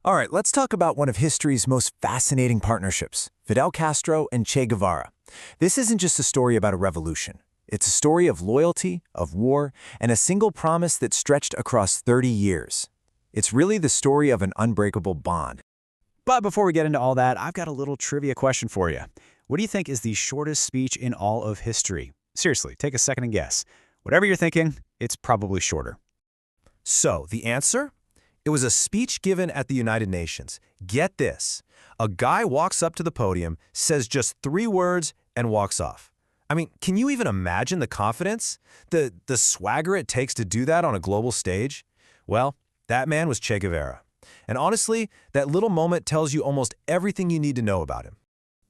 All right, let's talk about one of history's most fascinating partnerships, Fidel Castro and Che Guevara. This isn't just a story about a revolution. It's a story of loyalty, of war, and a single promise that stretched across 30 years. It's really the story of an unbreakable bond. But before we get into all that, I've got a little trivia question for you. What do you think is the shortest speech in all of history? Seriously, take a second and guess. Whatever you're thinking, it's probably shorter. So, the answer? It was a speech given at the United Nations. Get this. A guy walks up to the podium, says just 3 words, and walks off. I mean, can you even imagine the confidence? The swagger it takes to do that on a global stage? Well, that man was Che Guevara. And honestly, that little moment tells you almost everything you need to know about him.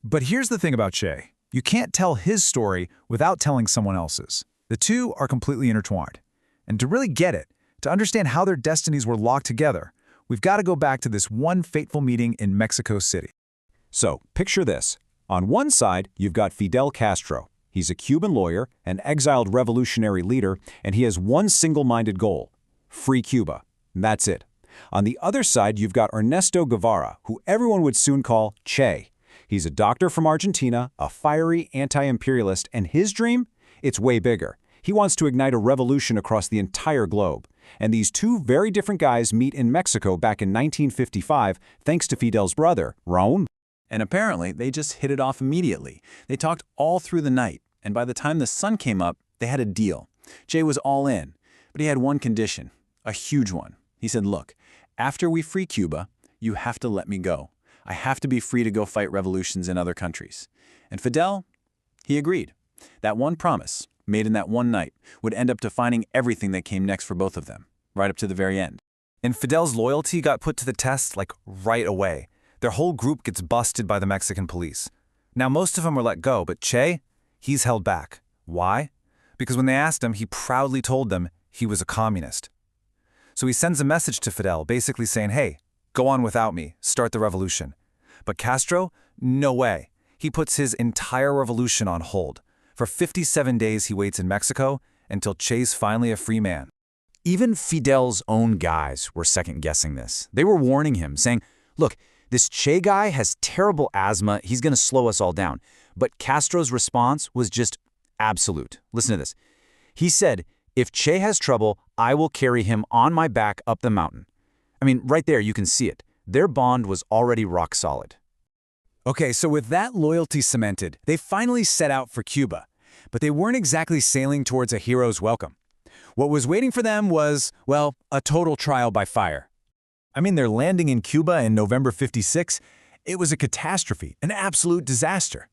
But here's the thing about Che. You can't tell his story without telling someone else's. The two are completely intertwined. And to really get it, to understand how their destinies were locked together, we've got to go back to this one fateful meeting in Mexico City. So, picture this. On one side, you've got Fidel Castro. He's a Cuban lawyer, an exiled revolutionary leader, and he has one single-minded goal: free Cuba. And that's it. On the other side, you've got Ernesto Guevara, who everyone would soon call Che. He's a doctor from Argentina, a fiery anti-imperialist, and his dream? It's way bigger. He wants to ignite a revolution across the entire globe. And these two very different guys meet in Mexico back in 1955 thanks to Fidel's brother, Raúl. And apparently, they just hit it off immediately. They talked all through the night, and by the time the sun came up, they had a deal. Che was all in, but he had one condition, a huge one. He said, look, after we free Cuba, you have to let me go. I have to be free to go fight revolutions in other countries. And Fidel, he agreed. That one promise, made in that one night, would end up defining everything that came next for both of them, right up to the very end. And Fidel's loyalty got put to the test, like, right away. Their whole group gets busted by the Mexican police. Now, most of them were let go, but Che, he's held back. Why? Because when they asked him, he proudly told them he was a communist. So he sends a message to Fidel, basically saying, hey, go on without me, start the revolution. But Castro, no way. He puts his entire revolution on hold. For 57 days he waits in Mexico until Che's finally a free man. Even Fidel's own guys were second-guessing this. They were warning him, saying, look, this Che guy has terrible asthma, he's going to slow us all down. But Castro's response was just absolute. Listen to this. He said, if Che has trouble, I will carry him on my back up the mountain. I mean, right there, you can see it. Their bond was already rock solid. Okay, so with that loyalty cemented, they finally set out for Cuba. But they weren't exactly sailing towards a hero's welcome. What was waiting for them was, well, a total trial by fire. I mean, they're landing in Cuba in November '56. It was a catastrophe, an absolute disaster.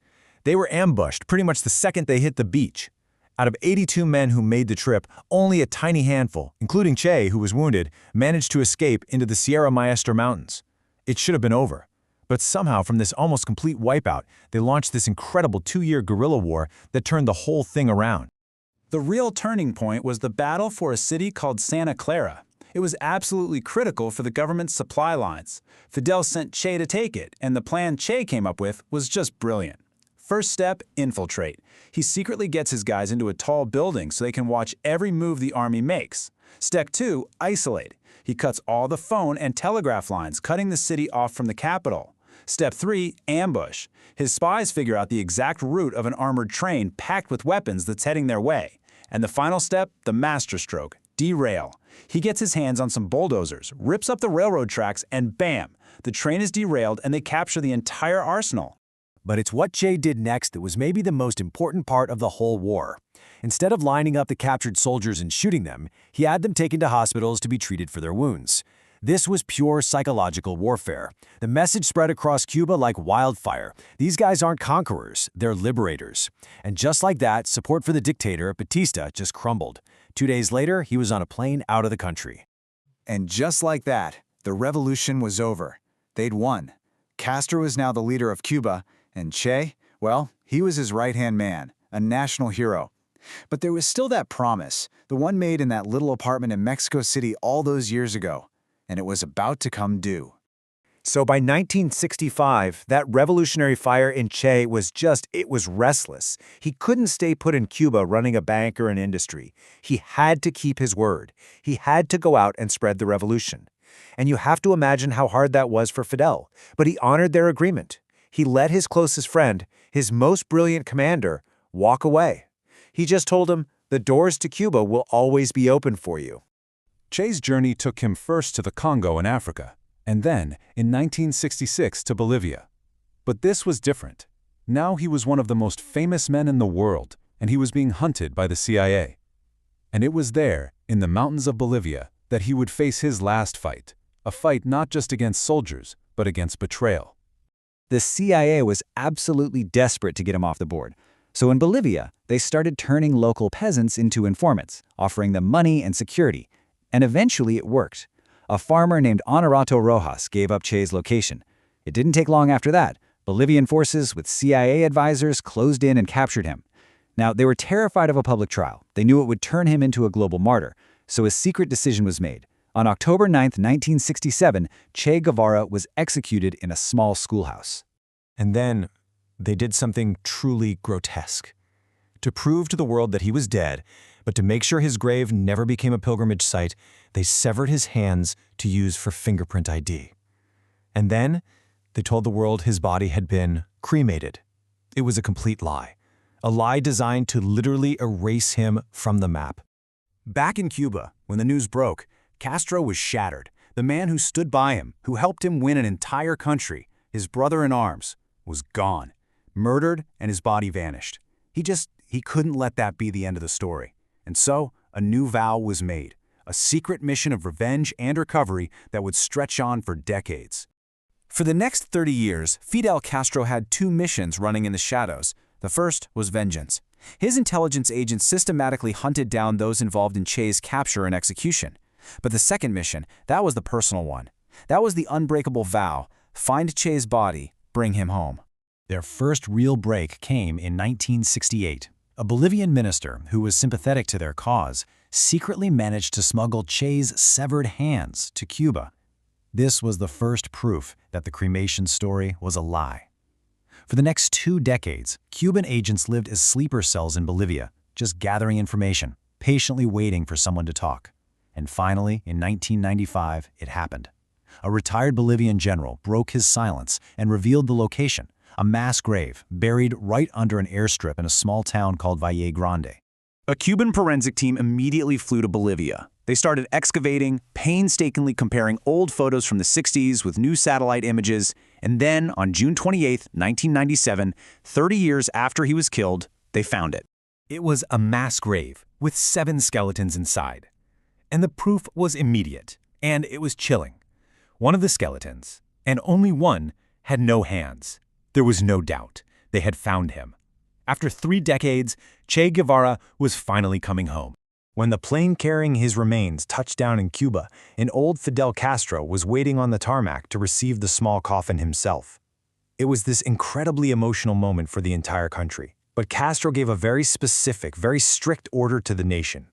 They were ambushed pretty much the second they hit the beach. Out of 82 men who made the trip, only a tiny handful, including Che, who was wounded, managed to escape into the Sierra Maestra Mountains. It should have been over. But somehow, from this almost complete wipeout, they launched this incredible 2-year guerrilla war that turned the whole thing around. The real turning point was the battle for a city called Santa Clara. It was absolutely critical for the government's supply lines. Fidel sent Che to take it, and the plan Che came up with was just brilliant. First step, infiltrate. He secretly gets his guys into a tall building so they can watch every move the army makes. Step 2, isolate. He cuts all the phone and telegraph lines, cutting the city off from the capital. Step 3, ambush. His spies figure out the exact route of an armored train packed with weapons that's heading their way. And the final step, the master stroke, derail. He gets his hands on some bulldozers, rips up the railroad tracks, and bam! The train is derailed and they capture the entire arsenal. But it's what Che did next that was maybe the most important part of the whole war. Instead of lining up the captured soldiers and shooting them, he had them taken to hospitals to be treated for their wounds. This was pure psychological warfare. The message spread across Cuba like wildfire. These guys aren't conquerors, they're liberators. And just like that, support for the dictator, Batista, just crumbled. 2 days later, he was on a plane out of the country. And just like that, the revolution was over. They'd won. Castro was now the leader of Cuba, and Che, well, he was his right-hand man, a national hero. But there was still that promise, the one made in that little apartment in Mexico City all those years ago, and it was about to come due. So by 1965, that revolutionary fire in Che it was restless. He couldn't stay put in Cuba running a bank or an industry. He had to keep his word. He had to go out and spread the revolution. And you have to imagine how hard that was for Fidel. But he honored their agreement. He let his closest friend, his most brilliant commander, walk away. He just told him, the doors to Cuba will always be open for you. Che's journey took him first to the Congo in Africa, and then, in 1966, to Bolivia. But this was different. Now he was one of the most famous men in the world, and he was being hunted by the CIA. And it was there, in the mountains of Bolivia, that he would face his last fight, a fight not just against soldiers, but against betrayal. The CIA was absolutely desperate to get him off the board. So in Bolivia, they started turning local peasants into informants, offering them money and security. And eventually it worked. A farmer named Honorato Rojas gave up Che's location. It didn't take long after that. Bolivian forces with CIA advisors closed in and captured him. Now, they were terrified of a public trial. They knew it would turn him into a global martyr. So a secret decision was made. On October 9, 1967, Che Guevara was executed in a small schoolhouse. And then they did something truly grotesque. To prove to the world that he was dead, but to make sure his grave never became a pilgrimage site, they severed his hands to use for fingerprint ID. And then they told the world his body had been cremated. It was a complete lie. A lie designed to literally erase him from the map. Back in Cuba, when the news broke, Castro was shattered. The man who stood by him, who helped him win an entire country, his brother in arms, was gone, murdered, and his body vanished. He couldn't let that be the end of the story. And so, a new vow was made, a secret mission of revenge and recovery that would stretch on for decades. For the next 30 years, Fidel Castro had two missions running in the shadows. The first was vengeance. His intelligence agents systematically hunted down those involved in Che's capture and execution. But the second mission, that was the personal one. That was the unbreakable vow: find Che's body, bring him home. Their first real break came in 1968. A Bolivian minister who was sympathetic to their cause secretly managed to smuggle Che's severed hands to Cuba. This was the first proof that the cremation story was a lie. For the next 2 decades, Cuban agents lived as sleeper cells in Bolivia, just gathering information, patiently waiting for someone to talk. And finally, in 1995, it happened. A retired Bolivian general broke his silence and revealed the location, a mass grave buried right under an airstrip in a small town called Valle Grande. A Cuban forensic team immediately flew to Bolivia. They started excavating, painstakingly comparing old photos from the 60s with new satellite images, and then on June 28, 1997, 30 years after he was killed, they found it. It was a mass grave with 7 skeletons inside. And the proof was immediate, and it was chilling. One of the skeletons, and only one, had no hands. There was no doubt they had found him. After 3 decades, Che Guevara was finally coming home. When the plane carrying his remains touched down in Cuba, an old Fidel Castro was waiting on the tarmac to receive the small coffin himself. It was this incredibly emotional moment for the entire country. But Castro gave a very specific, very strict order to the nation.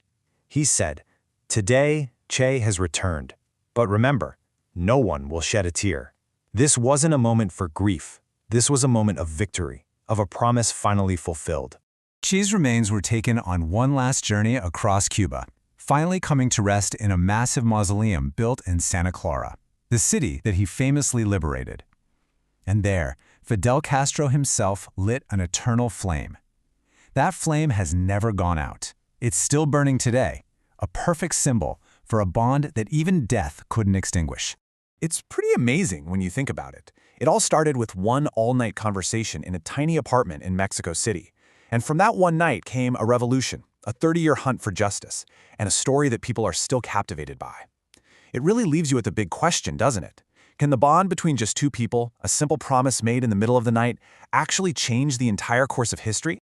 He said, "Today, Che has returned. But remember, no one will shed a tear." This wasn't a moment for grief. This was a moment of victory, of a promise finally fulfilled. Che's remains were taken on one last journey across Cuba, finally coming to rest in a massive mausoleum built in Santa Clara, the city that he famously liberated. And there, Fidel Castro himself lit an eternal flame. That flame has never gone out. It's still burning today, a perfect symbol for a bond that even death couldn't extinguish. It's pretty amazing when you think about it. It all started with one all-night conversation in a tiny apartment in Mexico City. And from that one night came a revolution, a 30-year hunt for justice, and a story that people are still captivated by. It really leaves you with a big question, doesn't it? Can the bond between just 2 people, a simple promise made in the middle of the night, actually change the entire course of history?